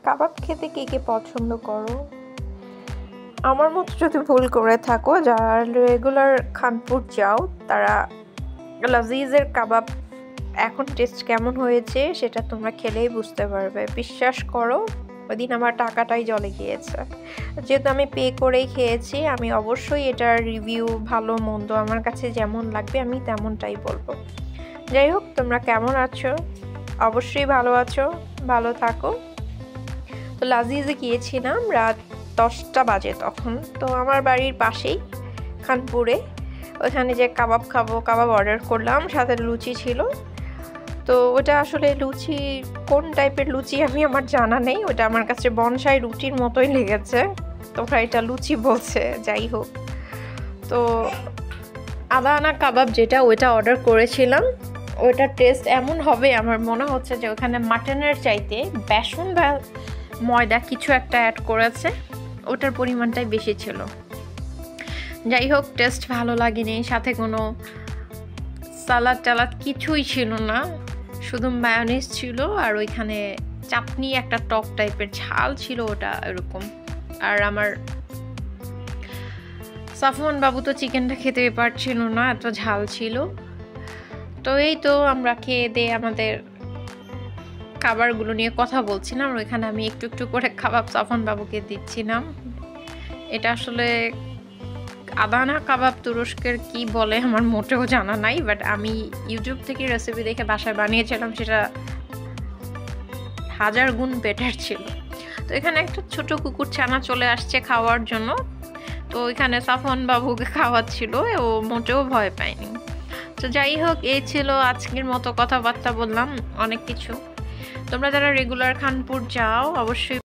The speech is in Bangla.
কাবাব খেতে কে কে পছন্দ করো? আমার মতো যদি ভুল করে থাকো, যারা রেগুলার খানপুর যাও তারা লাজিজের কাবাব এখন টেস্ট কেমন হয়েছে সেটা তোমরা খেলেই বুঝতে পারবে। বিশ্বাস করো, ওইদিন আমার টাকাটাই জলে গিয়েছে। যেহেতু আমি পে করেই খেয়েছি, আমি অবশ্যই এটার রিভিউ ভালো মন্দ আমার কাছে যেমন লাগবে আমি তেমনটাই বলবো। যাই হোক, তোমরা কেমন আছো? অবশ্যই ভালো আছো, ভালো থাকো। তো লাজিজে গিয়েছিলাম রাত 10টা বাজে তখন। তো আমার বাড়ির পাশেই খানপুরে, ওখানে যে কাবাব খাবো, কাবাব অর্ডার করলাম, সাথে লুচি ছিল। তো ওটা আসলে লুচি কোন টাইপের লুচি আমি আমার জানা নেই, ওটা আমার কাছে বনসাই রুটির মতোই লেগেছে, তোমরা এটা লুচি বলছে। যাই হোক, তো আদা আনা কাবাব যেটা ওইটা অর্ডার করেছিলাম, ওইটার টেস্ট এমন হবে আমার মনে হচ্ছে যে ওখানে মাটনের চাইতে বেসন বা ময়দা কিছু একটা অ্যাড করেছে, ওটার পরিমাণটাই বেশি ছিল। যাই হোক, টেস্ট ভালো লাগেনি। সাথে কোনো সালাদ টালাদ কিছুই ছিল না, শুধু মায়োনিজ ছিল আর ওইখানে চাটনি একটা টক টাইপের ঝাল ছিল, ওটা এরকম। আর আমার সাফওয়ান বাবু তো চিকেনটা খেতে পারছিল না, এত ঝাল ছিল। তো এই তো আমরা খেয়ে দিয়ে আমাদের খাবারগুলো নিয়ে কথা বলছিলাম, আর ওইখানে আমি একটু একটু করে কাবাব সাফওয়ান বাবুকে দিচ্ছিলাম। এটা আসলে আদানা কাবাব তুরস্কের কি বলে আমার মোটেও জানা নাই, বাট আমি ইউটিউব থেকে রেসিপি দেখে বাসায় বানিয়েছিলাম, সেটা 1000 গুণ বেটার ছিল। তো এখানে একটা ছোট কুকুর ছানা চলে আসছে খাওয়ার জন্য, তো ওইখানে সাফওয়ান বাবুকে খাওয়াচ্ছিল, ও মোটেও ভয় পায়নি। তো যাই হোক, এই ছিল আজকের মতো, কথাবার্তা বললাম অনেক কিছু। তোমরা যারা রেগুলার খানপুর যাও অবশ্যই